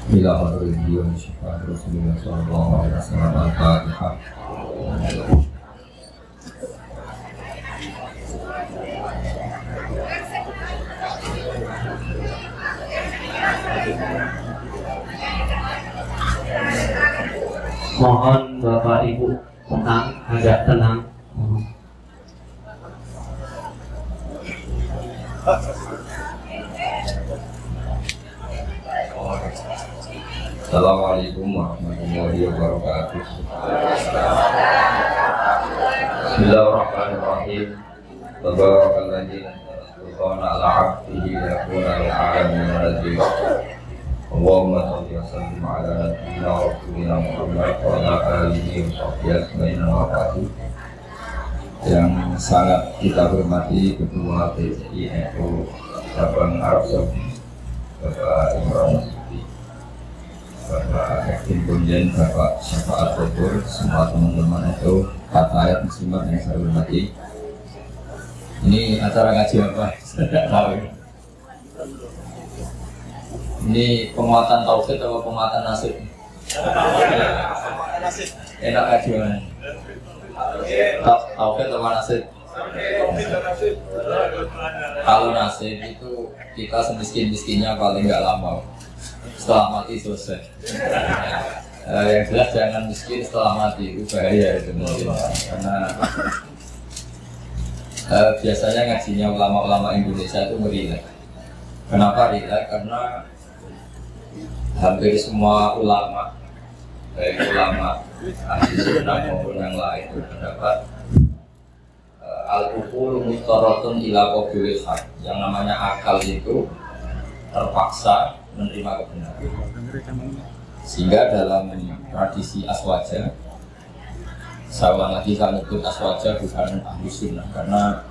Ila hadratil beliau syifa Rasulullah sallallahu alaihi wasallam al-Fatihah. Mohon Bapak Ibu tenang, agak tenang. Assalamualaikum warahmatullahi wabarakatuh. Bismillahirrahmanirrahim. Tabarakalladzi anzala ala 'abdihi yakuna al-'alamin nadhir. Allahumma shalli wa sallim ala nabiyyina wa rasulina Muhammad wa ala alihi wa sahbihi ajma'in wa ba'du. Yang sangat kita hormati Ketua PCI NU Cabang Arab Saudi, Bapak Imran Masudi, Bapak Hakim Punjen, Bapak Syafaat Bogor, semua teman-teman itu kata ayat muslimat yang saya hormati. Ini acara ngaji apa? Ini penguatan tauhid atau penguatan nasib? Enak ngaji mana? Tauhid atau nasib? Kalau nasib itu kita semiskin-miskinnya paling nggak lama, setelah mati selesai. Yang jelas jangan miskin setelah mati, itu bahaya itu mungkin. Karena biasanya ngajinya ulama-ulama Indonesia itu merilek. Kenapa rilek? Karena hampir semua ulama, baik ulama ahli sunnah maupun yang lain, berpendapat al-uqul mustaratun ila qabilil haq. Yang namanya akal itu terpaksa menerima kebenaran. Sehingga dalam tradisi aswaja, saya ulang lagi, kami ikut aswaja bukan ahli sunnah, karena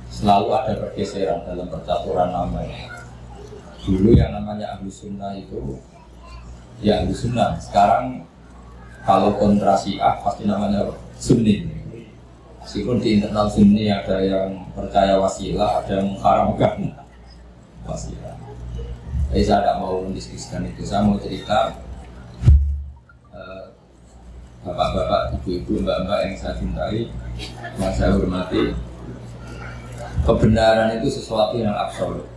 selalu ada pergeseran dalam percaturan namanya. Dulu yang namanya ahli sunnah itu ya ahli sunnah, sekarang kalau kontra Syiah pasti namanya Sunni. Meskipun di internal Sunni ada yang percaya wasilah, ada yang mengharamkan wasilah. Tapi saya tidak mau mendiskusikan itu. Saya mau cerita bapak-bapak, ibu-ibu, mbak-mbak yang saya cintai, yang saya hormati. Kebenaran itu sesuatu yang absolut.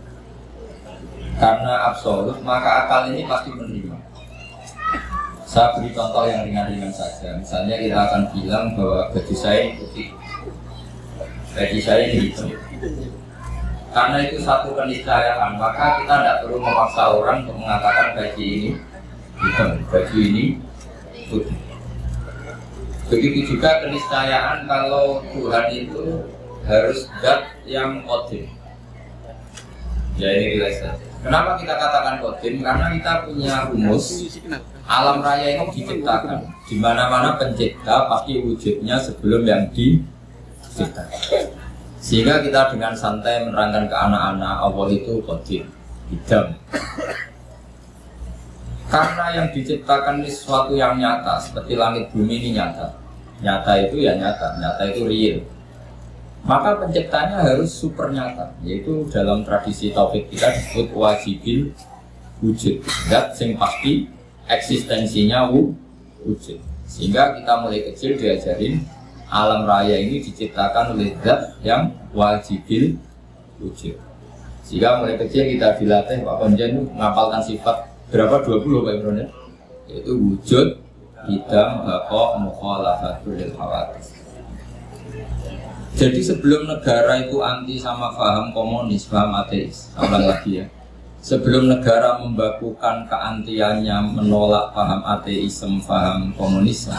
Karena absolut, maka akal ini pasti menerima. Saya beri contoh yang ringan-ringan saja. Misalnya kita akan bilang bahwa baju saya ini putih, baju saya ini hitam. Karena itu satu keniscayaan, maka kita tidak perlu memaksa orang untuk mengatakan baju ini hitam, baju ini putih. Begitu juga keniscayaan kalau Tuhan itu harus zat yang qadim. Ya ini relax saja. Kenapa kita katakan qadim? Karena kita punya rumus alam raya ini diciptakan. Di mana-mana pencipta pasti wujudnya sebelum yang diciptakan. Sehingga kita dengan santai menerangkan ke anak-anak Allah itu qadim, hidam. Karena yang diciptakan ini sesuatu yang nyata, seperti langit bumi ini nyata. Nyata itu ya nyata, nyata itu real. Maka penciptanya harus super nyata, yaitu dalam tradisi tauhid kita disebut wajibil wujud, zat yang pasti eksistensinya wujud. Sehingga kita mulai kecil diajarin alam raya ini diciptakan oleh zat yang wajibil wujud. Sehingga mulai kecil kita dilatih Pak Konjen menghafalkan sifat berapa? 20 Pak Imron ya? Yaitu wujud, hidam, baqa, mukhalafatul lil hawadits. Jadi sebelum negara itu anti sama paham komunis, paham ateis, ulang lagi ya. Sebelum negara membakukan keantiannya menolak paham ateisme, paham komunisme,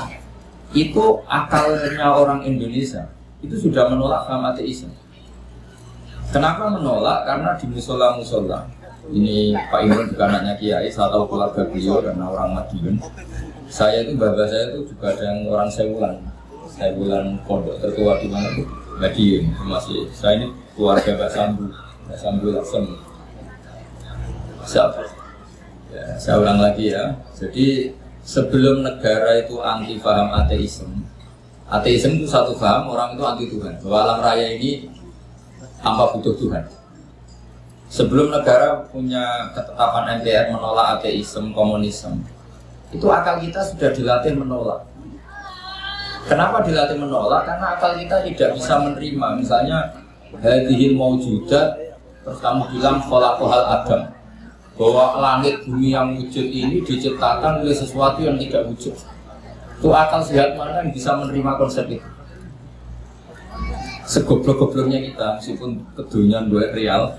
itu akalnya orang Indonesia itu sudah menolak paham ateisme. Kenapa menolak? Karena di musola-musola. Ini Pak Imron juga anaknya Kiai, saya tahu keluarga beliau karena orang Madiun. Saya itu, bapak saya itu juga ada yang orang Sewulan pondok tertua di mana tuh? Madiun masih. Saya ini keluarga Mbak Sambu Lasem. Siapa? Ya, saya ulang lagi ya. Jadi sebelum negara itu anti paham ateisme, ateisme itu satu paham orang itu anti Tuhan. Bahwa alam raya ini tanpa butuh Tuhan. Sebelum negara punya ketetapan MPR menolak ateisme, komunisme, itu akal kita sudah dilatih menolak. Kenapa dilatih menolak? Karena akal kita tidak bisa menerima. Misalnya hadhil maujudat, terus kamu bilang khalaqahal adam, bahwa langit bumi yang wujud ini diciptakan oleh sesuatu yang tidak wujud. Itu akal sehat mana yang bisa menerima konsep itu? Segoblok-gobloknya kita, meskipun kedunian duit real,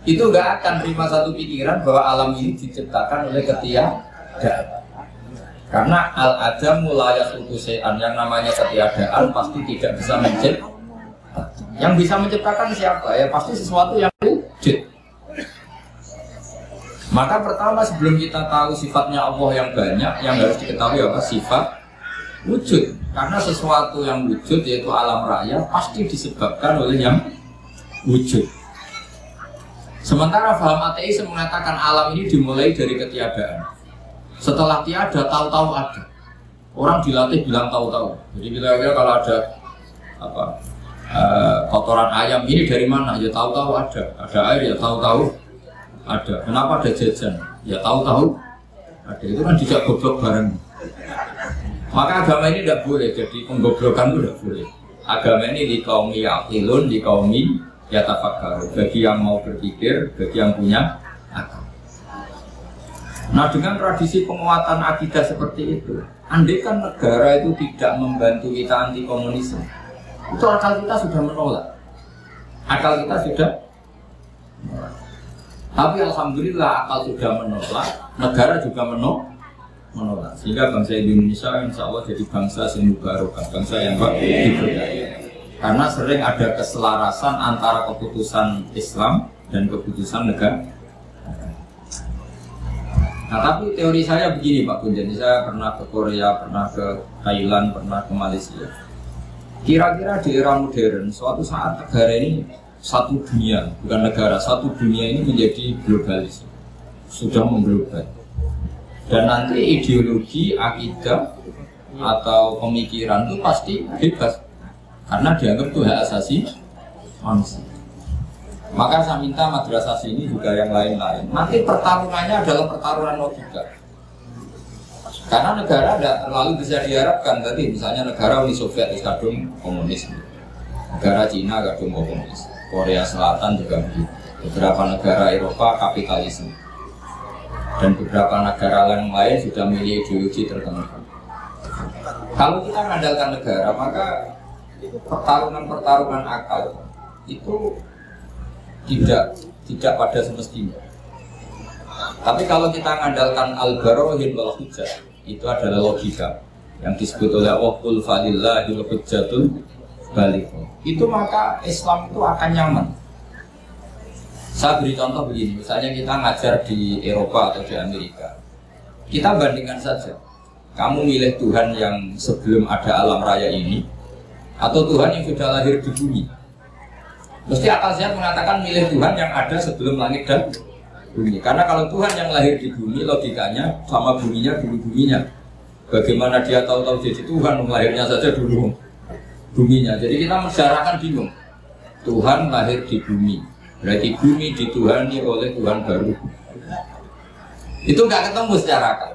itu nggak akan terima satu pikiran bahwa alam ini diciptakan oleh ketiadaan. Karena al-adam mulai utusan, yang namanya ketiadaan pasti tidak bisa menciptakan. Yang bisa menciptakan siapa? Ya pasti sesuatu yang wujud. Maka pertama sebelum kita tahu sifatnya Allah yang banyak, yang harus diketahui apa? Sifat wujud. Karena sesuatu yang wujud yaitu alam raya pasti disebabkan oleh yang wujud. Sementara paham ateis mengatakan alam ini dimulai dari ketiadaan. Setelah tiada, tahu-tahu ada. Orang dilatih bilang tahu-tahu. Jadi kira-kira kalau ada apa kotoran ayam ini dari mana? Ya tahu-tahu ada. Ada air ya tahu-tahu ada. Kenapa ada jajan? Ya tahu-tahu ada. Itu kan tidak goblok bareng. Maka agama ini tidak boleh jadi penggoblokan, itu tidak boleh. Agama ini di kaum yaqilun, di kaum yatafakkaru, bagi yang mau berpikir, bagi yang punya akal. Nah, dengan tradisi penguatan akidah seperti itu, andai kan negara itu tidak membantu kita anti komunisme, itu akal kita sudah menolak. Akal kita sudah menolak. Tapi alhamdulillah akal sudah menolak, negara juga menolak. Sehingga bangsa Indonesia insya Allah jadi bangsa yang mubarakah, bangsa yang diberkahi. Karena sering ada keselarasan antara keputusan Islam dan keputusan negara. Nah, tapi teori saya begini Pak Kunjani, saya pernah ke Korea, pernah ke Thailand, pernah ke Malaysia. Kira-kira di era modern, suatu saat negara ini satu dunia, bukan negara, satu dunia ini menjadi globalis, sudah mengglobal. Dan nanti ideologi, akidah, atau pemikiran itu pasti bebas. Karena dianggap itu hak asasi manusia. Maka saya minta madrasah sini juga yang lain-lain. Nanti pertarungannya adalah pertarungan logika. Karena negara tidak terlalu bisa diharapkan. Tadi misalnya negara Uni Soviet kadung komunis, negara Cina kadung komunis, Korea Selatan juga begitu. Beberapa negara Eropa kapitalisme. Dan beberapa negara lain sudah memilih ideologi tertentu. Kalau kita mengandalkan negara, maka pertarungan akal itu tidak pada semestinya. Tapi kalau kita mengandalkan al-barohin wal hujjah, itu adalah logika yang disebut oleh Allah qul falillahil hujjatul balighah. Itu maka Islam itu akan nyaman. Saya beri contoh begini, misalnya kita ngajar di Eropa atau di Amerika. Kita bandingkan saja, kamu milih Tuhan yang sebelum ada alam raya ini, atau Tuhan yang sudah lahir di bumi. Mesti akal sehat mengatakan milih Tuhan yang ada sebelum langit dan bumi. Karena kalau Tuhan yang lahir di bumi, logikanya sama buminya dulu buminya. Bagaimana dia tahu-tahu jadi Tuhan, lahirnya saja dulu buminya. Jadi kita mensyarahkan bingung. Tuhan lahir di bumi, berarti bumi dituhani oleh Tuhan baru. Itu nggak ketemu secara akal.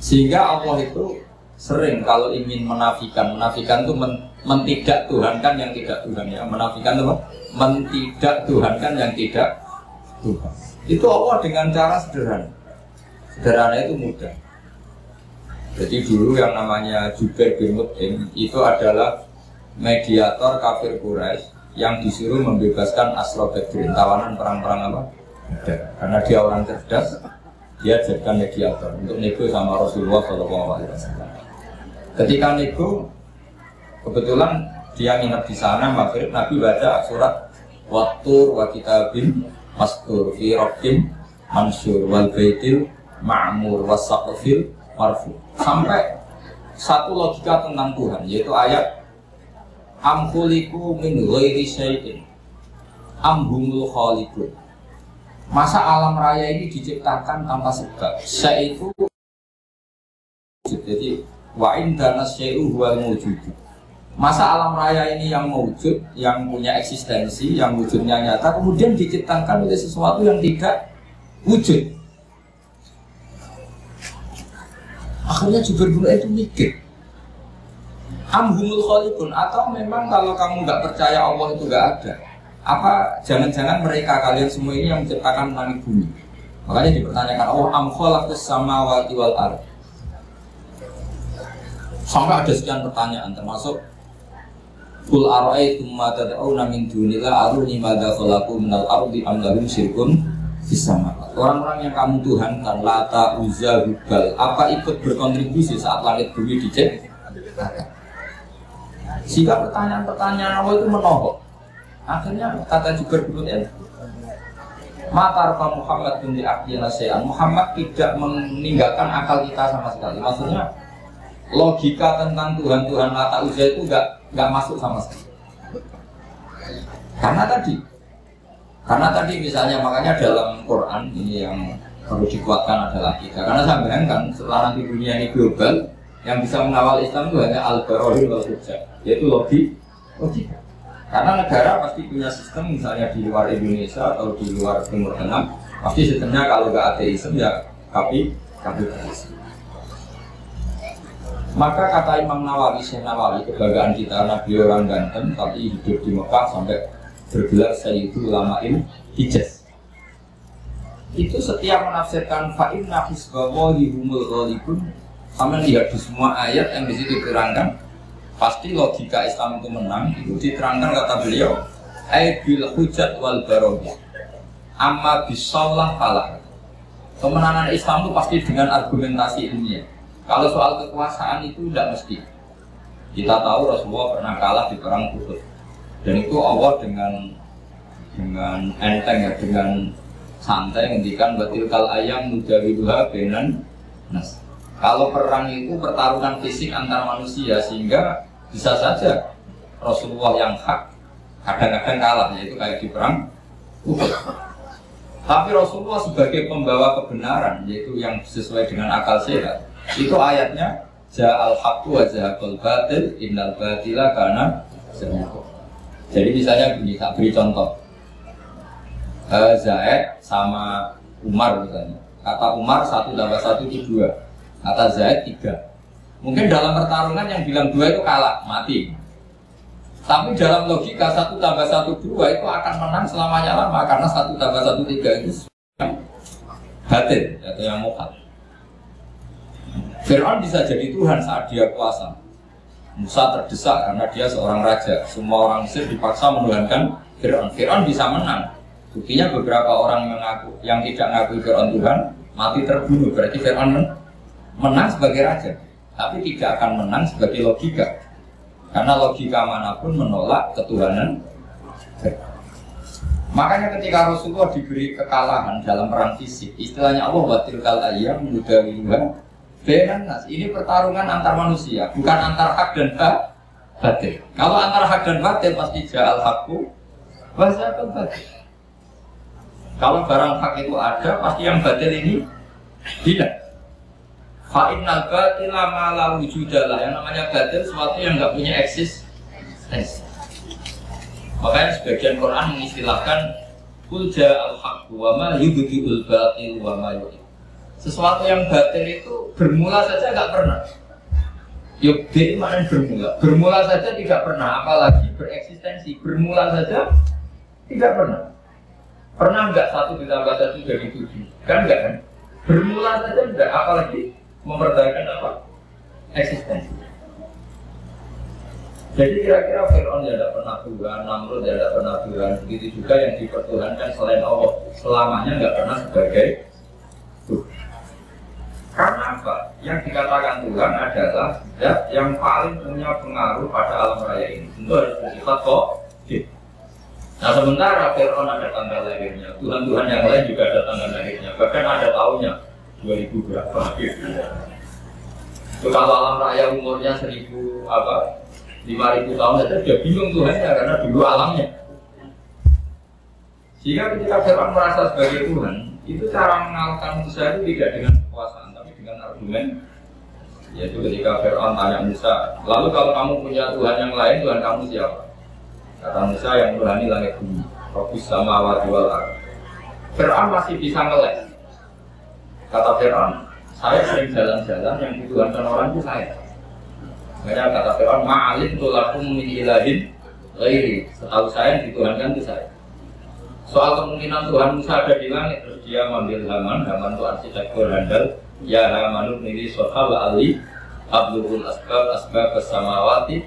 Sehingga Allah itu sering kalau ingin menafikan itu mentidak Tuhankan yang tidak Tuhan ya. Menafikan itu mentidak Tuhankan yang tidak Tuhan. Itu Allah dengan cara sederhana. Sederhana itu mudah. Jadi dulu yang namanya Jubair bin Mut'im itu adalah mediator kafir Quraisy yang disuruh membebaskan Asra Badrin, tawanan perang-perang apa? Karena dia orang cerdas, dia jadikan mediator untuk nego sama Rasulullah SAW. Ketika nego, kebetulan dia nginep di sana, maghrib Nabi baca surat Wattur wa kitabim mastur fi rabbin mansur wal baitil ma'mur was saqfil marfu. Sampai satu logika tentang Tuhan, yaitu ayat am khuliqu min ghairi syai'in am humul khaliqun. Masa alam raya ini diciptakan tanpa sebab? Syai' itu jadi wa indana syai'u huwal mawjud. Masa alam raya ini yang mewujud, yang punya eksistensi, yang wujudnya nyata, kemudian diciptakan oleh sesuatu yang tidak wujud. Akhirnya Jubair itu mikir, amhumul khaliqun, atau memang kalau kamu nggak percaya Allah itu nggak ada, apa jangan-jangan mereka kalian semua ini yang menciptakan langit bumi? Makanya dipertanyakan, oh am khalaqas samawati wal ardh. Sampai ada sekian pertanyaan, termasuk Qul ara'aytum ma tad'una min dunillah aruni madza khalaqu minal ardi am lahum syirkun fis samawati. Orang-orang yang kamu tuhankan, Lata, Uzza, Hubal, apa ikut berkontribusi saat langit bumi diciptakan? Sehingga pertanyaan-pertanyaan Allah itu menohok. Akhirnya kata Jubair bin Mut'im, Matarfa Muhammad bin Abdillah Syai'an, Muhammad tidak meninggalkan akal kita sama sekali. Maksudnya logika tentang Tuhan-Tuhan Lata, Uzza itu nggak masuk sama sekali. Karena tadi misalnya, makanya dalam Quran ini yang perlu dikuatkan adalah kita. Karena saya bayangkan setelah nanti dunia ini global, yang bisa mengawal Islam itu hanya al-barahir wal hujjah, yaitu logika. Karena negara pasti punya sistem, misalnya di luar Indonesia atau di luar Timur Tengah, pasti sistemnya kalau nggak ateisme ya kapitalisme. Maka kata Imam Nawawi, Syekh Nawawi, kebanggaan kita karena beliau orang ganteng tapi hidup di Mekah sampai bergelar Sayyidul Ulama'il Hijaz. Itu setiap menafsirkan fa'inna hisbawahi humul ghalibun, sama lihat di semua ayat yang di situ diterangkan, pasti logika Islam itu menang. Itu diterangkan kata beliau, bil hujat wal barokah, amma bisallah falah. Kemenangan Islam itu pasti dengan argumentasi ilmiah. Kalau soal kekuasaan itu tidak mesti. Kita tahu Rasulullah pernah kalah di perang Uhud, dan itu Allah dengan enteng ya, dengan santai ngendikan batilkal ayam nujawiduha benan nas. Kalau perang itu pertarungan fisik antar manusia, sehingga bisa saja Rasulullah yang hak kadang-kadang kalah, yaitu kayak di perang Uhud. Tapi Rasulullah sebagai pembawa kebenaran, yaitu yang sesuai dengan akal sehat, itu ayatnya ja'al haqqu wa zahaqal batil innal batila kana zahuqa. Jadi misalnya begini, tak beri contoh. Zaid sama Umar misalnya. Kata Umar 1 tambah 1 itu 2. Kata Zaid 3. Mungkin dalam pertarungan yang bilang 2 itu kalah, mati. Tapi dalam logika 1 tambah 1 2 itu akan menang selamanya lama, karena 1 tambah 1 3 itu batil atau yang mukhal. Fir'aun bisa jadi Tuhan saat dia kuasa. Musa terdesak karena dia seorang raja. Semua orang Mesir dipaksa menuhankan Fir'aun. Fir'aun bisa menang. Buktinya beberapa orang yang tidak mengakui Fir'aun Tuhan mati terbunuh. Berarti Fir'aun menang sebagai raja, tapi tidak akan menang sebagai logika. Karena logika manapun menolak ketuhanan. Makanya ketika Rasulullah diberi kekalahan dalam perang fisik, istilahnya Allah batilkal ayyam nudawiluha benan nas. Ini pertarungan antar manusia, bukan antar hak dan batil. Kalau antar hak dan batil pasti ja'al haqqu wa zahaqal batil. Kalau barang hak itu ada, pasti yang batil ini tidak. Fa'innal batila ma la wujudalah. Yang namanya batil sesuatu yang nggak punya eksistensi. Makanya sebagian Quran mengistilahkan qul ja'al haqqu wa ma yubdi'ul batil wa ma yu'id. Sesuatu yang batil itu bermula saja nggak pernah. Yubdi' maknanya bermula. Bermula saja tidak pernah, apalagi bereksistensi. Bermula saja tidak pernah. Pernah nggak 1 ditambah 1 jadi 7? Kan enggak kan? Bermula saja enggak, apalagi mempertahankan apa? Eksistensi. Jadi kira-kira Fir'aun ya tidak pernah Tuhan, Namrud ya tidak pernah Tuhan. Begitu juga yang dipertuhankan selain Allah, selamanya nggak pernah sebagai Tuhan. Karena apa? Yang dikatakan Tuhan adalah ya, yang paling punya pengaruh pada alam raya ini. Tentu harus bersifat kok. Nah sementara Fir'aun ada tanggal lahirnya, Tuhan-Tuhan yang lain juga ada tanggal lahirnya, bahkan ada tahunnya 2000 berapa gitu. Itu kalau alam raya umurnya 5.000 tahun saja dia bingung Tuhannya karena dulu alamnya. Sehingga ketika Fir'aun merasa sebagai Tuhan, itu cara mengalahkan Musa itu tidak dengan kekuasaan, tapi dengan argumen Yaitu ketika Fir'aun tanya Musa, lalu kalau kamu punya Tuhan yang lain, Tuhan kamu siapa? Kata Musa, yang Tuhani langit bumi, Rabbus samawati wal ardh. Fir'aun masih bisa ngeles. Kata Fir'aun, saya sering jalan-jalan yang dituhankan orang itu saya. Makanya kata Fir'aun, ma'alim tulakum min ilahin ghairi. Setahu saya yang dituhankan itu saya. Soal kemungkinan Tuhan Musa ada di langit, terus dia mengambil Haman itu arsitektur handal. Ya Hamanun nili sohal ali abluhul asbab samawati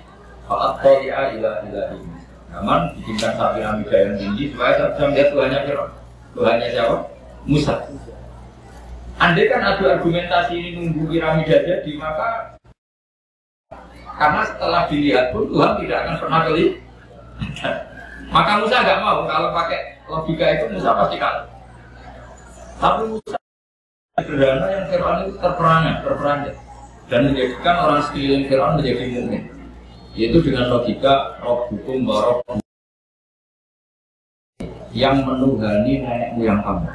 fa'at toli'a ila ilahi. Haman bikinkan piramida yang tinggi supaya saya bisa melihat Tuhannya Fir'aun. Tuhannya siapa? Musa. Andai kan ada argumentasi ini nunggu piramida jadi, maka karena setelah dilihat pun Tuhan tidak akan pernah kelihatan. Maka Musa nggak mau, kalau pakai logika itu Musa pasti kalah. Tapi Musa sederhana yang Fir'aun itu terperanjat dan menjadikan orang sekeliling Fir'aun menjadi mukmin. Yaitu dengan logika roh hukum roh yang menuhani nenek moyang kamu.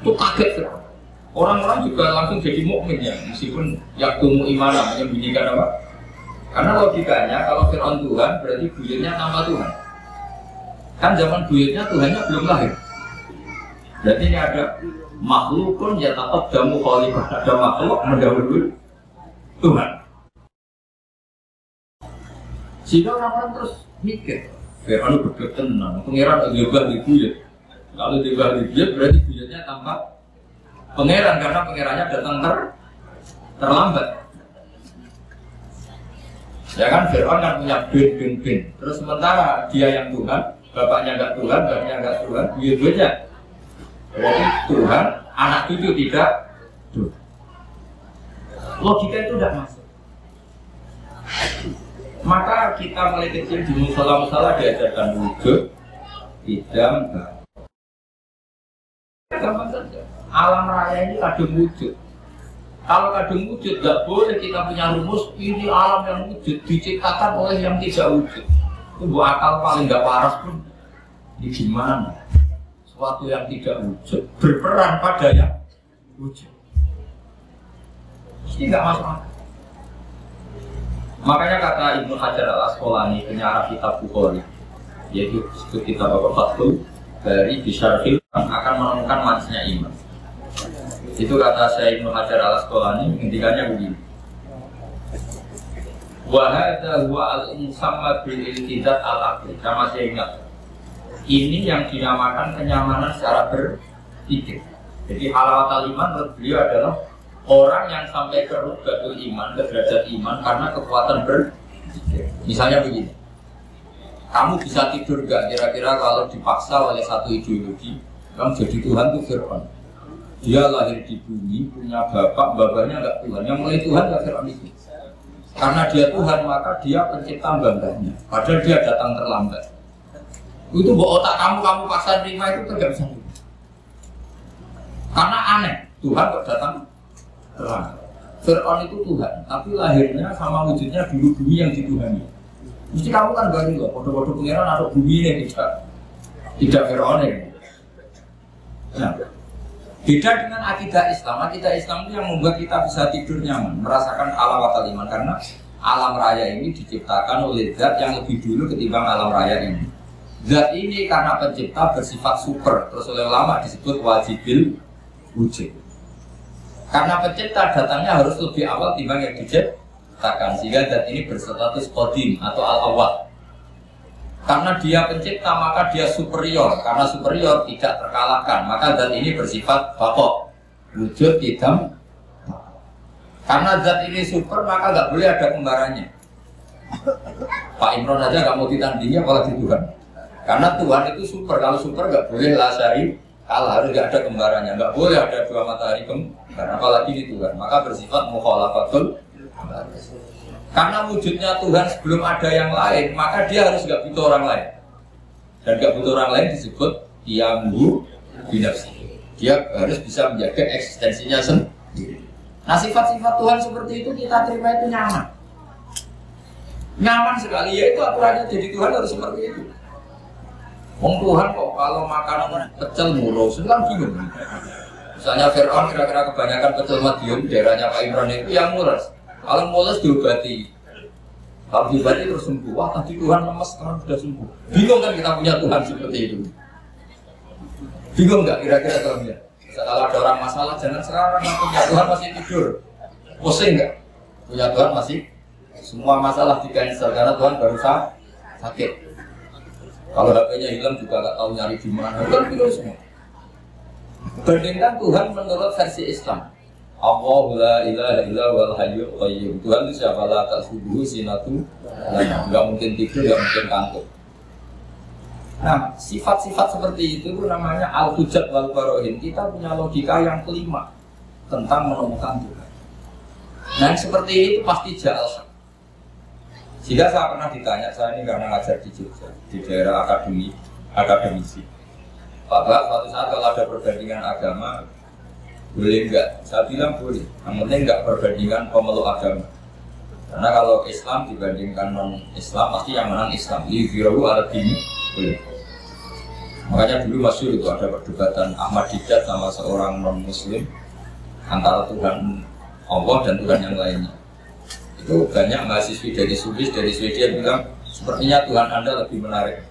Itu kaget Fir'aun. Orang-orang juga langsung jadi mukmin ya, meskipun yaktumu imana menyembunyikan apa? Karena logikanya kalau Fir'aun Tuhan berarti buyutnya tanpa Tuhan. Kan zaman buyutnya Tuhannya belum lahir. Berarti ini ada makhlukun ya tetap jamu khalifah, ada makhluk mendahului Tuhan. Sehingga orang-orang terus mikir, Fir'aun berdebat tenang, pengiran juga di buyut. Kalau juga di buyut berarti buyutnya tanpa Pangeran, karena pangerannya datang terlambat. Ya kan, Fir'aun kan punya bin. Terus sementara dia yang Tuhan, bapaknya enggak Tuhan, bapaknya enggak Tuhan, buyut-buyutnya. Berarti Tuhan, anak cucu tidak Tuhan. Logika itu tidak masuk. Maka kita mulai kecil di musola-musola diajarkan wujud, tidak gampang saja. Alam raya ini kadung wujud. Kalau kadung wujud, nggak boleh kita punya rumus ini alam yang wujud diciptakan oleh yang tidak wujud. Itu buat akal paling nggak waras pun. Ini gimana? Suatu yang tidak wujud berperan pada yang wujud. Ini nggak masuk akal. Makanya kata Ibnu Hajar al-Asqalani penyarah kitab Bukhari, yaitu kitab Fathul Bari Bisyarhil akan menemukan manisnya iman. Itu kata saya Ibnu Hajar al-Asqalani, ngendikannya begini. Wa hadza huwa al-musamma bil iltizat al-aqli. Saya masih ingat. Ini yang dinamakan kenyamanan secara berpikir. Jadi halawatul iman menurut beliau adalah orang yang sampai ke rugatul iman, ke derajat iman karena kekuatan berpikir. Misalnya begini. Kamu bisa tidur gak kira-kira kalau dipaksa oleh satu ideologi, kamu jadi Tuhan itu Fir'aun. Dia lahir di bumi, punya bapak, bapaknya enggak Tuhan. Yang mulai Tuhan enggak Fir'aun itu. Karena dia Tuhan, maka dia pencipta bangganya. Padahal dia datang terlambat. Itu buat otak kamu paksa terima itu kan enggak bisa. Karena aneh, Tuhan kok datang terlambat. Fir'aun itu Tuhan, tapi lahirnya sama wujudnya dulu bumi yang dituhani. Mesti kamu kan gak juga, bodoh-bodoh pengiran atau bumi ini tidak Fir'aun ini. Nah, beda dengan akidah Islam. Akidah Islam itu yang membuat kita bisa tidur nyaman, merasakan halawatul iman, karena alam raya ini diciptakan oleh zat yang lebih dulu ketimbang alam raya ini. Zat ini karena pencipta bersifat super, terus oleh ulama disebut wajibil wujud. Karena pencipta datangnya harus lebih awal timbang yang diciptakan, sehingga zat ini berstatus qadim atau al-awwal. Karena dia pencipta maka dia superior, karena superior tidak terkalahkan, maka zat ini bersifat baqa, wujud tidak. Karena zat ini super maka nggak boleh ada kembarannya. Pak Imron aja nggak mau ditandingi apalagi Tuhan. Karena Tuhan itu super, kalau super nggak boleh lasari kalah, harus nggak ada kembarannya, nggak boleh ada dua matahari kembar, apalagi di Tuhan. Maka bersifat mukhalafatul. Karena wujudnya Tuhan sebelum ada yang lain, maka dia harus nggak butuh orang lain. Dan nggak butuh orang lain disebut diambu binafsi. Dia harus bisa menjaga eksistensinya sendiri. Nah sifat-sifat Tuhan seperti itu kita terima itu nyaman. Nyaman sekali, ya itu aturannya jadi Tuhan harus seperti itu. Wong Tuhan kok kalau makan pecel mulu, sedang bingung. Misalnya Fir'aun kira-kira kebanyakan pecel Madiun, daerahnya Pak Imran itu yang murah. Kalau mulus diobati. Kalau diobati terus sembuh. Wah tadi Tuhan lemes, sekarang sudah sembuh. Bingung kan kita punya Tuhan seperti itu? Bingung nggak kira-kira kalau ya? Kalau ada orang masalah, jangan sekarang punya Tuhan masih tidur. Pusing nggak? Punya Tuhan masih semua masalah di-cancel karena Tuhan baru sakit. Kalau HP-nya hilang juga nggak tahu nyari di mana. Kan bingung semua. Bandingkan Tuhan menurut versi Islam. Allahu la ilaha illa wal hayyul qayyum. Tuhan itu siapa? La ta'khudhuhu sinatun wa nawm. Enggak mungkin tidur, enggak mungkin kantuk. Nah, sifat-sifat seperti itu namanya al-hujjat wal barohin. Kita punya logika yang kelima tentang menemukan Tuhan. Nah, yang seperti ini itu pasti ja'al. Jika saya pernah ditanya, saya ini karena ngajar di Jogja, di daerah akademisi. Pak Bak, suatu saat kalau ada perbandingan agama, boleh enggak? Saya bilang boleh. Yang penting enggak perbandingan pemeluk agama. Karena kalau Islam dibandingkan non-Islam, pasti yang menang Islam. Yudhirahu ala dini, boleh. Makanya dulu masyhur itu ada perdebatan Ahmad Didat sama seorang non-Muslim antara Tuhan Allah dan Tuhan yang lainnya. Itu banyak mahasiswi dari Swiss, dari Swedia bilang sepertinya Tuhan Anda lebih menarik.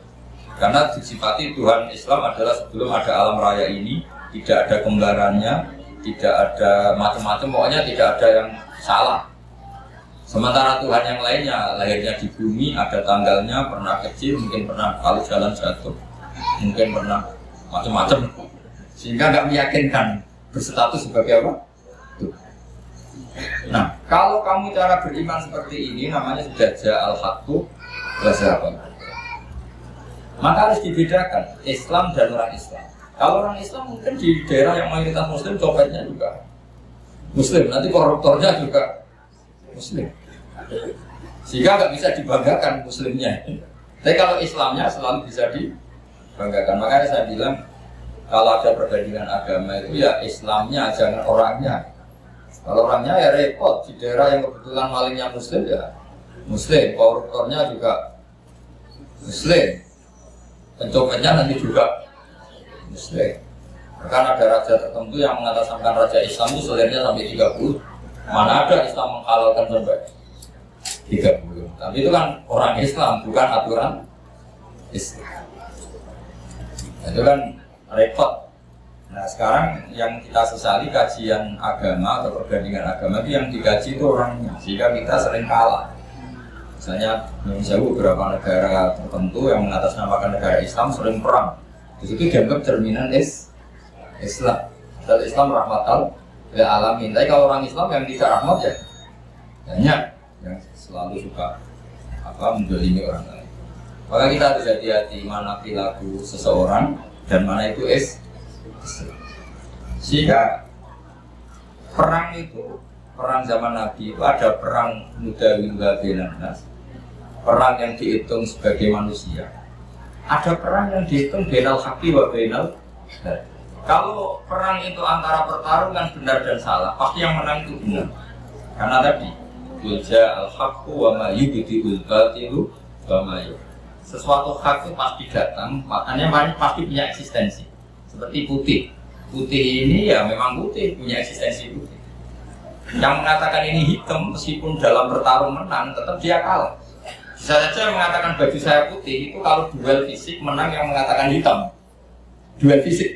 Karena disifati Tuhan Islam adalah sebelum ada alam raya ini tidak ada kembarannya, tidak ada macam-macam, pokoknya tidak ada yang salah. Sementara Tuhan yang lainnya lahirnya di bumi, ada tanggalnya, pernah kecil, mungkin pernah kalau jalan jatuh, mungkin pernah macam-macam, sehingga nggak meyakinkan berstatus sebagai apa? Tuh. Nah, kalau kamu cara beriman seperti ini namanya sudah ja'al haqqu wa zahaqa. Maka harus dibedakan Islam dan orang Islam. Kalau orang Islam mungkin di daerah yang mayoritas Muslim, copetnya juga Muslim, nanti koruptornya juga Muslim, sehingga nggak bisa dibanggakan Muslimnya. Tapi kalau Islamnya selalu bisa dibanggakan. Makanya saya bilang kalau ada perbandingan agama itu ya Islamnya, jangan orangnya. Kalau orangnya ya repot. Di daerah yang kebetulan malingnya Muslim ya Muslim, koruptornya juga Muslim, pencopetnya nanti juga Muslim. Bahkan ada raja tertentu yang mengatasnamakan raja Islam itu selirnya sampai 30. Mana ada Islam menghalalkan sampai 30. Tapi itu kan orang Islam, bukan aturan Islam. Itu kan repot. Nah sekarang yang kita sesali kajian agama atau perbandingan agama itu yang dikaji itu orangnya, sehingga kita sering kalah. Misalnya Indonesia beberapa negara tertentu yang mengatasnamakan negara Islam sering perang. Di situ dianggap cerminan Islam. Dan Islam rahmatal lil alamin. Tapi kalau orang Islam yang tidak rahmat ya banyak yang selalu suka mendolimi orang lain. Maka kita harus hati-hati mana perilaku seseorang dan mana itu sehingga perang itu, perang zaman Nabi itu ada perang muda benanas, perang yang dihitung sebagai manusia, ada perang yang dihitung benal haqi wa benal. Kalau perang itu antara pertarungan benar dan salah, pasti yang menang itu benar. Karena tadi Yulja al-haqqu wa ma yubdi'ul batilu wa ma yubdi'ul. Sesuatu hak itu pasti datang, makanya pasti punya eksistensi. Seperti putih. Putih ini ya memang putih, punya eksistensi putih. Yang mengatakan ini hitam, meskipun dalam bertarung menang, tetap dia kalah. Bisa saja mengatakan baju saya putih, itu kalau duel fisik menang yang mengatakan hitam. Duel fisik,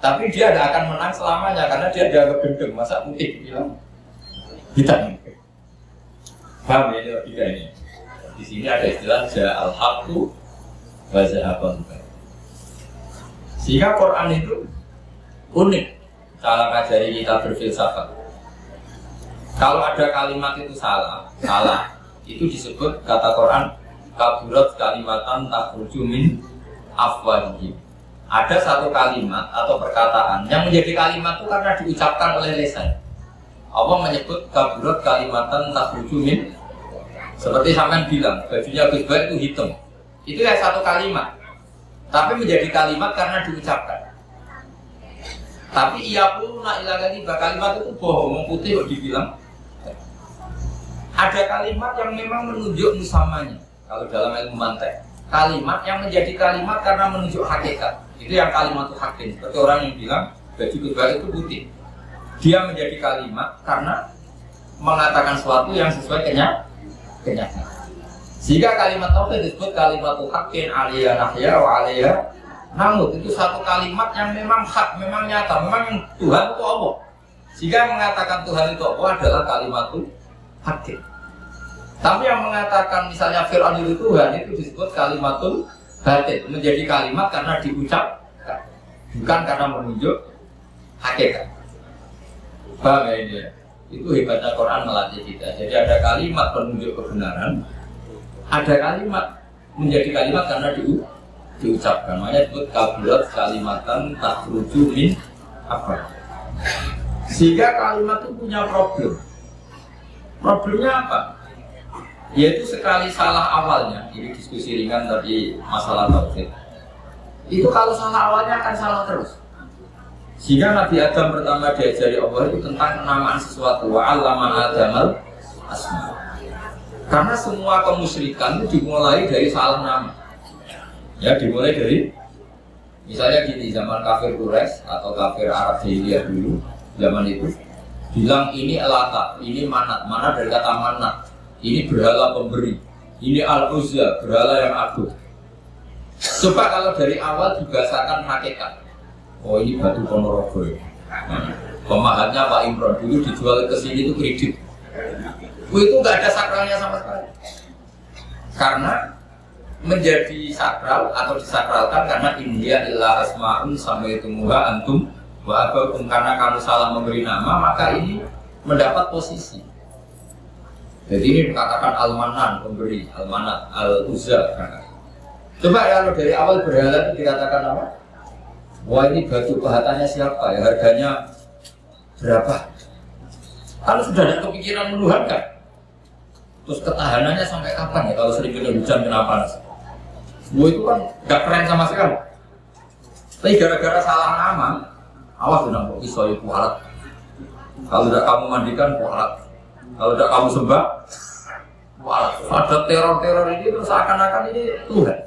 tapi dia tidak akan menang selamanya, karena dia dianggap gendeng. Masa putih bilang hitam. Paham ya, ini logika ini. Di sini ada istilah ja'al haqqu wa zahaqa. Sehingga Quran itu unik cara ngajari kita berfilsafat. Kalau ada kalimat itu salah, itu disebut kata Quran kaburat kalimatan takhruju min afwahihim. Ada satu kalimat atau perkataan yang menjadi kalimat itu karena diucapkan oleh lisan. Allah menyebut kaburat kalimatan takhruju min, seperti sampean bilang bajunya Gus Baik itu hitam. Itu ya satu kalimat, tapi menjadi kalimat karena diucapkan. Tapi ia pun nak ilagani kalimat itu bohong, putih kok dibilang. Ada kalimat yang memang menunjuk musamanya. Kalau dalam ilmu mantek, kalimat yang menjadi kalimat karena menunjuk hakikat. Itu yang kalimat itu hakim. Seperti orang yang bilang baju Gus Baik itu putih. Dia menjadi kalimat karena mengatakan sesuatu yang sesuai kenyataan. Jika kalimat tauhid disebut kalimatul haqqin aliyah nahya wa aliyah namut, itu satu kalimat yang memang hak, memang nyata, memang Tuhan itu Allah. Jika mengatakan Tuhan itu Allah adalah kalimatul haqqin. Tapi yang mengatakan misalnya Fir'aun itu Tuhan itu disebut kalimatul batin, menjadi kalimat karena diucapkan, bukan karena menunjuk hakikat. Paham ya ini ya? Itu hebatnya Quran melatih kita. Jadi ada kalimat penunjuk kebenaran, ada kalimat menjadi kalimat karena diucapkan. Makanya disebut kabulat kalimatan takhruju min apa? Sehingga kalimat itu punya problem. Problemnya apa? Yaitu sekali salah awalnya. Ini diskusi ringan tapi masalah tauhid. Itu kalau salah awalnya akan salah terus. Sehingga Nabi Adam pertama diajari Allah itu tentang penamaan sesuatu. Wa 'allama Adamal asma. Karena semua kemusyrikan itu dimulai dari salah nama. Ya, dimulai dari misalnya gini, zaman kafir Quraisy atau kafir Arab Jahiliyah dulu, zaman itu bilang ini Lata, ini Manat, mana dari kata Manat, ini berhala pemberi, ini Al-Uzza, berhala yang agung. Coba kalau dari awal dibahasakan hakikat. Oh, ini batu Ponorogo. Pemahatnya Pak Imron dulu dijual ke sini itu kredit. Itu nggak ada sakralnya sama sekali. Karena menjadi sakral atau disakralkan karena India illa asma'un samaitumuha antum wa abakum, karena kamu salah memberi nama maka ini mendapat posisi. Jadi ini dikatakan Al-Manan pemberi, Al-Manat, Al-Uzza. Coba kalau dari awal berhala itu dikatakan apa? Wah, ini batu pahatannya siapa ya, harganya berapa? Kalau sudah ada kepikiran menuhan kan? Terus ketahanannya sampai kapan ya kalau sering kena hujan, kena panas? Wah, itu kan gak keren sama sekali. Tapi gara-gara salah nama, awas udah kok iso iku halat. Kalau tidak kamu mandikan kualat, kalau tidak kamu sembah kualat. Ada teror-teror ini terus seakan-akan ini Tuhan.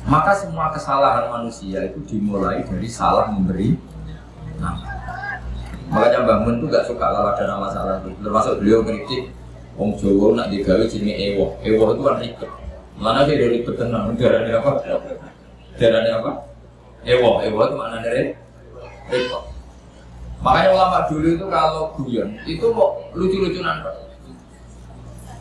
Maka semua kesalahan manusia itu dimulai dari salah memberi nama. Makanya Mbah Mun itu gak suka kalau ada nama salah itu. Termasuk beliau kritik Wong Jawa nak digawe jenenge Ewoh. Ewoh itu kan ribet. Mana dia ribet tenang. Darahnya apa? Darahnya apa? Ewoh. Ewoh itu maknanya ribet. Makanya ulama dulu itu kalau guyon itu kok lucu-lucunan.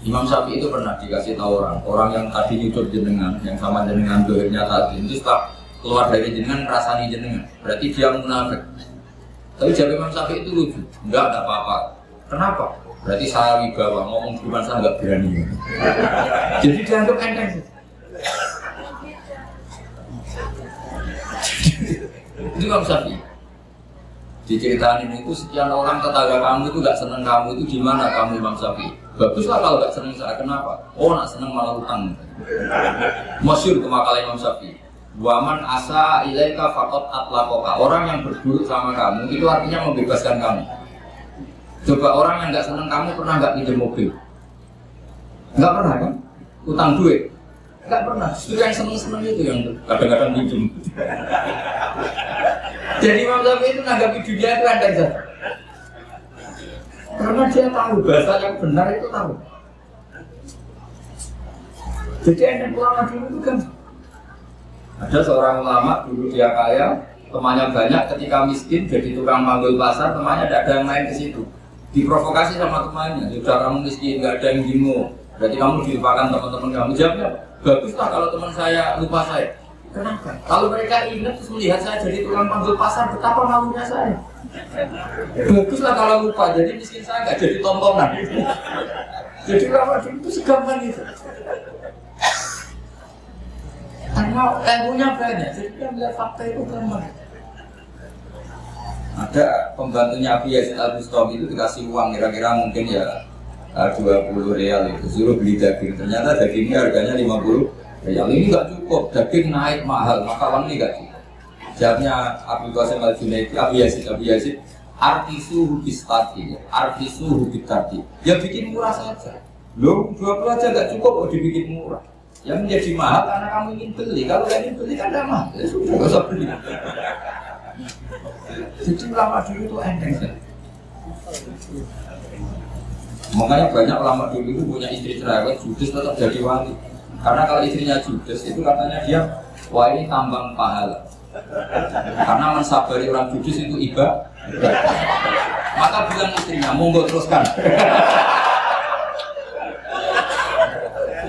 Imam Syafi'i itu pernah dikasih tahu orang yang tadi nyucuk jenengan, yang sama jenengan dohirnya tadi, itu setelah keluar dari jenengan rasani jenengan, berarti dia munafik. Tapi jawab Imam Syafi'i itu lucu, enggak ada apa-apa. Kenapa? Berarti saya wibawa, ngomong gimana saya enggak berani. Jadi dianggap enteng. Itu Imam Syafi'i. Diceritain itu sekian orang tetangga kamu itu enggak seneng kamu itu gimana kamu Imam Syafi'i? Baguslah kalau enggak seneng saya, kenapa? Oh, nak seneng malah utang. Masyhur itu makalah Imam Syafi'i. Waman asa ilaika faqat atlaqaka. Orang yang berburuk sama kamu itu artinya membebaskan kamu. Coba orang yang enggak seneng kamu pernah enggak pinjam mobil? Enggak pernah kan? Utang duit? Enggak pernah. Justru yang seneng-seneng itu yang kadang-kadang pinjam. Jadi Imam Syafi'i itu nanggapi dunia itu enteng saja. Karena dia tahu bahasa yang benar itu tahu. Jadi enteng ulama dulu itu kan. Ada seorang ulama dulu dia kaya, temannya banyak, ketika miskin jadi tukang manggul pasar, temannya tidak ada yang main ke situ. Diprovokasi sama temannya, sudah kamu miskin, nggak ada yang demo, berarti kamu dilupakan teman-teman kamu. Jawabnya, baguslah kalau teman saya lupa saya. Kenapa? Kalau mereka ingat terus melihat saya jadi tukang manggul pasar, betapa malunya saya. Baguslah kalau lupa, jadi miskin saya nggak jadi tontonan. Jadi ulama dulu itu segampang itu. Karena ilmunya banyak, jadi dia melihat fakta itu gampang. Ada pembantunya Abi Yazid Al-Bustami itu dikasih uang kira-kira mungkin ya 20 real itu, suruh beli daging. Ternyata dagingnya harganya 50 real. Ini nggak cukup, daging naik mahal, maka uang ini nggak cukup. Jawabnya Abdul Qasim Al-Junaidi, Abi Yazid, artisu hubis tadi, artisu hubis tadi. Ya bikin murah saja. Loh, 20 aja nggak cukup, kok dibikin murah. Yang menjadi mahal karena kamu ingin beli. Kalau nggak ingin beli kan tidak mahal. Ya sudah, nggak usah beli. Jadi ulama dulu itu enteng. Makanya banyak ulama dulu itu punya istri cerewet, judes tetap jadi wali. Karena kalau istrinya judes itu katanya dia, wah ini tambang pahala. Karena mensabari orang judes itu ibadah. Maka bilang istrinya, monggo teruskan.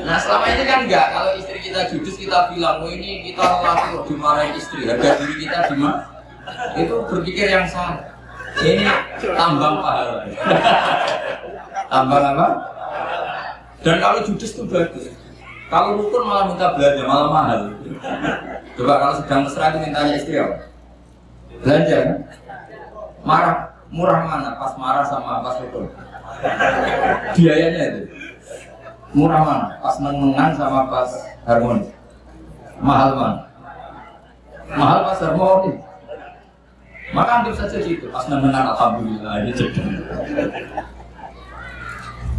Nah selama ini kan enggak, kalau istri kita judes kita bilang, oh ini kita laki kok dimarahin istri, harga diri kita dimana? Itu berpikir yang salah. Ini tambang pahala. Tambang apa? Dan kalau judes itu bagus. Kalau rukun malah minta belanja, malah mahal. Coba kalau sedang mesra itu mintanya istri apa? Belanja kan? Marah, murah mana? Pas marah sama pas rukun. Biayanya itu. Murah mana? Pas menengan sama pas harmoni. Mahal mana? Mahal pas harmoni. Maka anggap saja gitu. Pas menengan alhamdulillah ini cedek.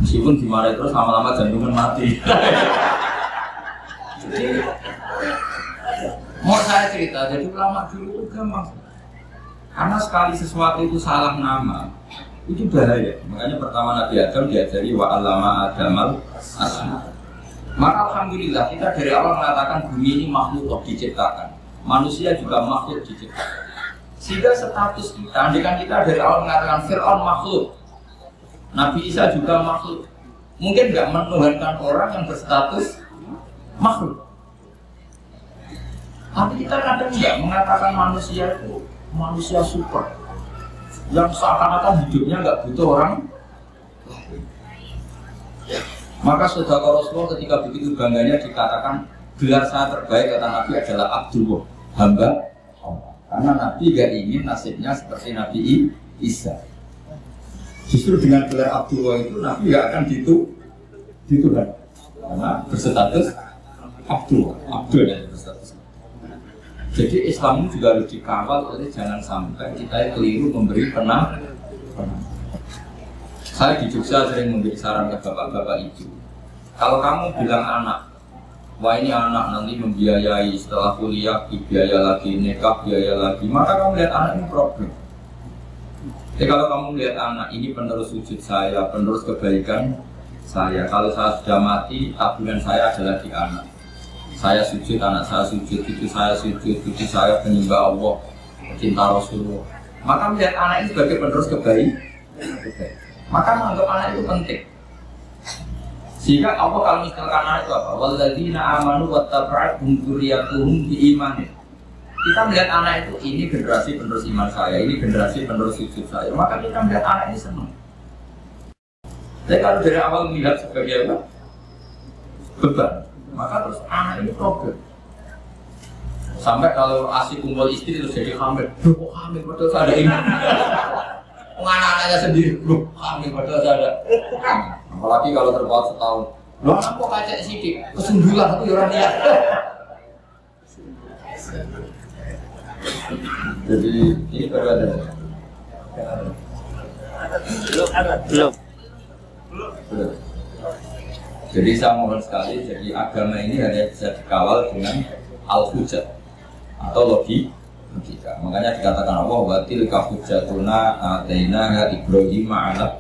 Meskipun dimarahi terus lama-lama jantungan mati. Jadi mau saya cerita, jadi ulama dulu itu gampang. Karena sekali sesuatu itu salah nama, itu bahaya. Makanya pertama Nabi Adam diajari wa 'allama Adamal asma. Maka alhamdulillah kita dari awal mengatakan bumi ini makhluk diciptakan, manusia juga makhluk diciptakan. Sehingga status kita, andaikan kita dari awal mengatakan Fir'aun makhluk, Nabi Isa juga makhluk, mungkin nggak menuhankan orang yang berstatus makhluk. Tapi kita kadang nggak mengatakan manusia itu manusia super, yang seakan-akan hidupnya nggak butuh orang. Maka saudara Rasulullah ketika begitu bangganya dikatakan gelar saya terbaik kata Nabi adalah Abdullah, hamba Allah. Karena Nabi gak ingin nasibnya seperti Nabi Isa. Justru dengan gelar Abdullah itu Nabi gak akan dituhan. Karena berstatus Abdullah, Abdul dan berstatus. Jadi Islam ini juga harus dikawal, jadi jangan sampai kita keliru memberi penang. Saya di Jogja sering memberi saran ke bapak-bapak itu. Kalau kamu bilang anak, wah ini anak nanti membiayai setelah kuliah, biaya lagi, nikah, biaya lagi, maka kamu lihat anak ini problem. Jadi kalau kamu lihat anak ini penerus wujud saya, penerus kebaikan saya. Kalau saya sudah mati, tabungan saya adalah di anak. Saya sujud, anak saya sujud, cucu saya penyembah Allah, cinta Rasulullah. Maka melihat anak ini sebagai penerus kebaikan. Maka menganggap anak itu penting. Sehingga Allah kalau misalkan anak itu apa? Walladzina amanu wattaba'athum dzurriyyatuhum biimanin. Kita melihat anak itu, ini generasi penerus iman saya, ini generasi penerus sujud saya. Maka kita melihat anak ini senang. Jadi kalau dari awal melihat sebagai apa? Beban. Maka terus anak ini problem. Sampai kalau asik kumpul istri terus jadi hamil. Loh kok hamil? Padahal saya ada ini. Anak-anaknya sendiri. Loh hamil padahal saya ada. Apalagi kalau terpaut setahun. Loh anak kok kacek sidik? Kesundulan itu orang lihat. Jadi ini baru ada. Belum. Jadi saya mohon sekali, jadi agama ini hanya bisa dikawal dengan al-hujjah atau logika. Makanya dikatakan Allah wa tilka hujjatuna atainaha Ibrahim ala.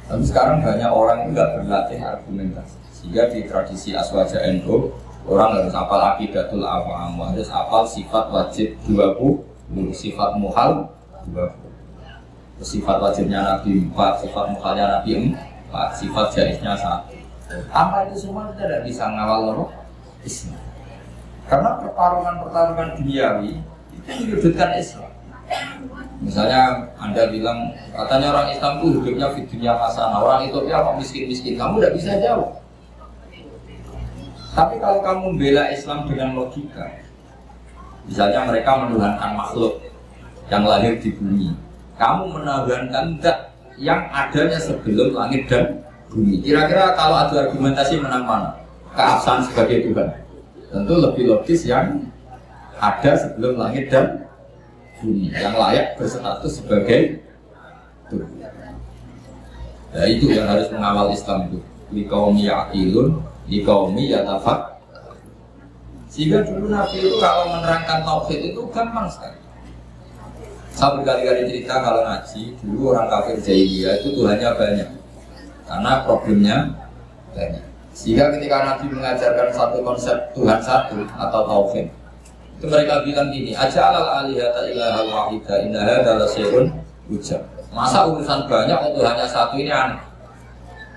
Tapi sekarang banyak orang itu nggak berlatih argumentasi. Sehingga di tradisi Aswaja NU orang harus hafal aqidatul awam, harus hafal sifat wajib 20, sifat muhal 20. Sifat wajibnya Nabi 4, sifat muhalnya Nabi 4, sifat jaiznya 1. Tanpa itu semua kita tidak bisa ngawal Islam. Karena pertarungan duniawi itu menyudutkan Islam. Misalnya Anda bilang, katanya orang Islam itu hidupnya di dunia hasanah, orang itu ya kok miskin-miskin, kamu tidak bisa jawab. Tapi kalau kamu membela Islam dengan logika, misalnya mereka menuhankan makhluk yang lahir di bumi, kamu menuhankan yang adanya sebelum langit dan bumi. Kira-kira kalau adu argumentasi menang mana? Keabsahan sebagai Tuhan. Tentu lebih logis yang ada sebelum langit dan bumi, yang layak berstatus sebagai Tuhan. Nah itu yang harus mengawal Islam itu. Liqaumi ya'qilun, liqaumi yatafak. Sehingga dulu Nabi itu kalau menerangkan tauhid itu gampang sekali. Saya berkali-kali cerita kalau ngaji, dulu orang kafir jahiliyah itu Tuhannya banyak. Karena problemnya banyak. Sehingga ketika Nabi mengajarkan satu konsep Tuhan satu atau tauhid, itu mereka bilang gini, aja'alal alihata ilaha wahida inna hadza lasyai'un ujab. Masa urusan banyak untuk hanya satu ini aneh.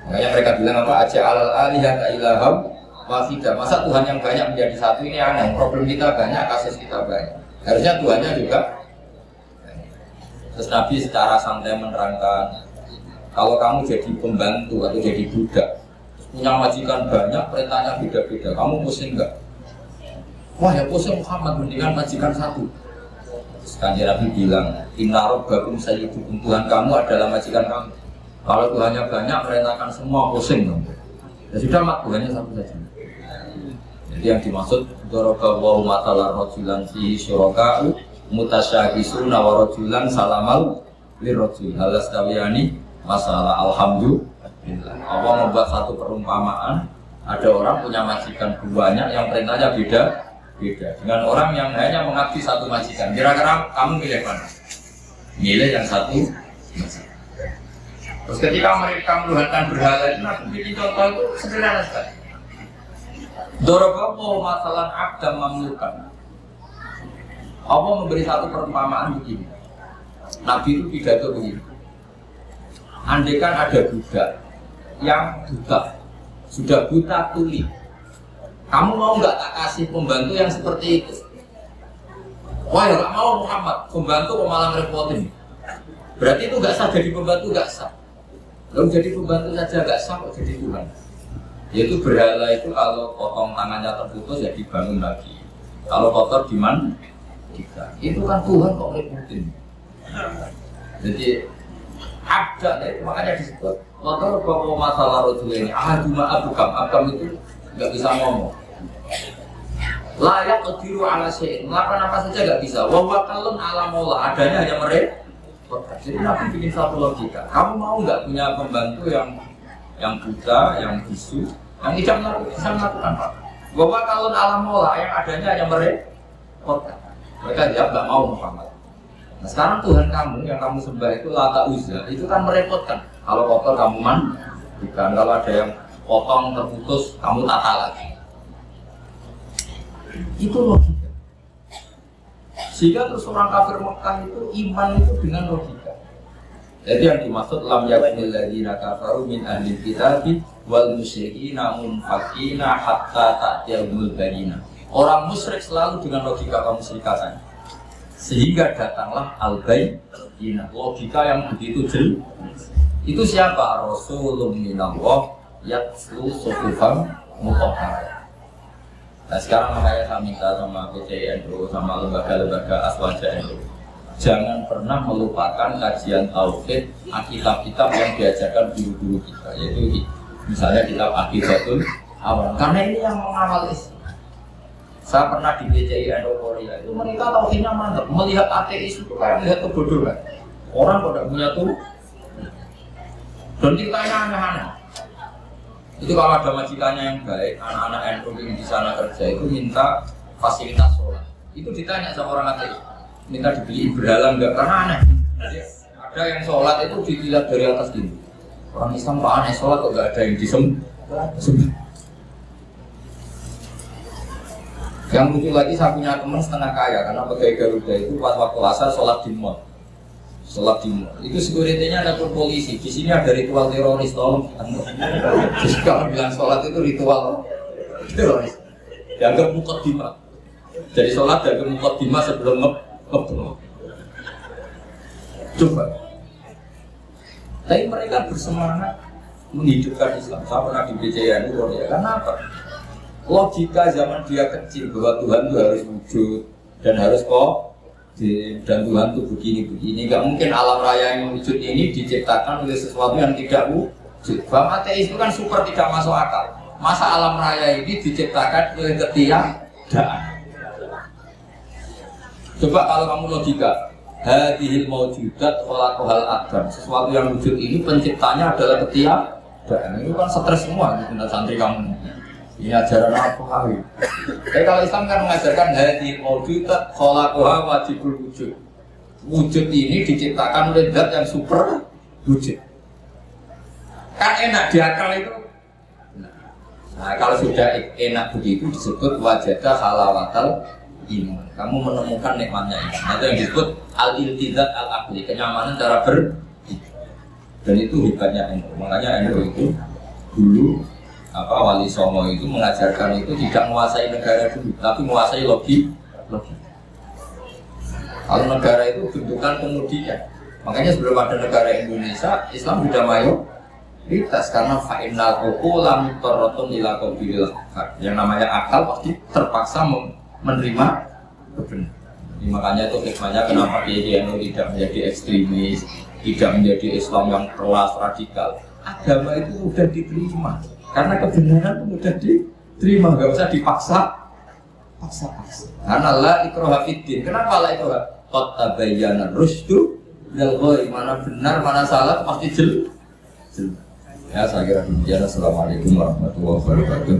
Makanya mereka bilang apa? Aja'alal alihata ilaha wahida. Masa Tuhan yang banyak menjadi satu ini aneh. Problem kita banyak, kasus kita banyak. Harusnya Tuhannya juga. Terus Nabi secara santai menerangkan, kalau kamu jadi pembantu atau jadi budak, punya majikan banyak, perintahnya beda-beda, kamu pusing enggak? Wah ya pusing Muhammad, mendingan majikan satu. Terus Nabi bilang, inna rabbakum sayyidukum, Tuhan kamu adalah majikan kamu. Kalau Tuhannya banyak, perintahkan semua pusing dong. Ya sudah mak, Tuhannya satu saja. Jadi yang dimaksud, dorobawahu matalar rojulan fihi syuraka'u mutasyakisuna warajulan salamal lirrojul halas tawiyani masalah alhamdulillah. Allah membuat satu perumpamaan, ada orang punya majikan banyak yang perintahnya beda dengan orang yang hanya mengabdi satu majikan. Kira-kira kamu milih mana? Milih yang satu majikan. Terus ketika mereka meluhankan berhala itu, Nabi bikin contoh itu sederhana sekali. Dorobawahu masalan abdan mamlukan. Allah memberi satu perumpamaan begini. Nabi itu pidato begini. Andaikan ada budak yang buta, sudah buta tuli, kamu mau nggak tak kasih pembantu yang seperti itu? Wah ya nggak mau Muhammad, pembantu malah ngerepotin. Berarti itu nggak sah jadi pembantu, nggak sah. Lalu jadi pembantu saja nggak sah kok jadi Tuhan. Yaitu berhala itu kalau potong tangannya terputus ya dibangun lagi. Kalau kotor gimana? Itu kan Tuhan kok repotin. Jadi ada, makanya disebut motor bahwa masalah rojul ini cuma abukam itu nggak bisa ngomong. Layak kediru ala syai'in, melakukan apa saja nggak bisa. Wawakalun ala mola, adanya hanya mereka. Jadi Nabi bikin satu logika. Kamu mau nggak punya pembantu yang buta, yang bisu, yang tidak bisa melakukan apa? Wawakalun ala mola, yang adanya hanya mereka. Mereka jawab nggak mau Muhammad. Nah sekarang Tuhan kamu yang kamu sembah itu Lata Uzza, itu kan merepotkan. Kalau kotor kamu mandikan, kalau ada yang potong terputus kamu tata lagi. Itu logika. Sehingga terus orang kafir Mekah itu iman itu dengan logika. Jadi yang dimaksud lam yakunil ladzina kafaru min ahlil kitabi wal musyrikina munfakina hatta ta'tiyahumul bayyinah. Orang musyrik selalu dengan logika kemusyrikatan. Sehingga datanglah al-bayyinah, logika yang begitu jelas. Itu siapa? Rasulun minallah yatslu suhufan mutahharah. Nah sekarang makanya saya minta sama PCNU, sama lembaga-lembaga aswaja NU, jangan pernah melupakan kajian tauhid, kitab-kitab yang diajarkan guru-guru kita, yaitu misalnya kitab Aqidatul Awam. Karena ini yang mengawal Islam. Saya pernah di BCI NU Korea, itu mereka tauhidnya mantap. Melihat ateis itu kayak melihat kebodohan. Orang kok tidak punya tuh, dan ceritanya aneh-aneh. Itu kalau ada majikannya yang baik, anak-anak NU yang di sana kerja itu minta fasilitas sholat. Itu ditanya sama orang ateis, minta dibeli berhala enggak? Karena aneh. Jadi, ada yang sholat itu dilihat dari atas gini. Orang Islam kok aneh sholat kok nggak ada yang disembah. Yang lucu lagi saya punya teman setengah kaya karena pegawai Garuda itu waktu asar sholat di mall. Sholat di mall. Itu security-nya ada polisi. Di sini ada ritual teroris, tolong. Jadi kalau bilang sholat itu ritual teroris. Dianggap muqaddimah. Jadi sholat dianggap muqaddimah sebelum ngebel. Coba. Tapi mereka bersemangat menghidupkan Islam. Saya pernah di BCI Korea. Karena apa? Logika zaman dia kecil bahwa Tuhan itu harus wujud dan harus dan Tuhan itu begini-begini. Gak mungkin alam raya yang wujud ini diciptakan oleh sesuatu yang tidak wujud. Bang ateis itu kan super tidak masuk akal. Masa alam raya ini diciptakan oleh ketiadaan? Coba kalau kamu logika, hadhil maujudat khalaqahal adam. Sesuatu yang wujud ini penciptanya adalah ketiadaan. Itu kan stres semua di santri kamu. Ini ajaran apa kali? Tapi kalau Islam kan mengajarkan hadil maujudat khalaqaha wajibul wujud. wujud ini diciptakan oleh zat yang super wujud. Kan enak di akal itu. Nah, kalau sudah enak begitu disebut wajada halawatal iman. Kamu menemukan nikmatnya iman. Nah, itu yang disebut al-iltizat al-aqli, kenyamanan cara dan itu hebatnya NU. Makanya NU itu dulu Wali Songo itu mengajarkan itu tidak menguasai negara dulu, tapi menguasai logika. Kalau negara itu bentukan kemudian. Makanya sebelum ada negara Indonesia, Islam sudah mayoritas karena fa'innal uqula mutarratun ila qabilil haq. Yang namanya akal pasti terpaksa menerima kebenaran. Makanya itu hikmahnya kenapa PDNU tidak menjadi ekstremis, tidak menjadi Islam yang keras radikal. Agama itu mudah diterima karena kebenaran itu mudah diterima, nggak usah dipaksa. Karena la ikraha fiddin. Kenapa la ikraha? Qad tabayyana rusdu minal ghayy. Mana benar mana salah pasti jelas. Ya saya kira demikian. Assalamualaikum warahmatullahi wabarakatuh.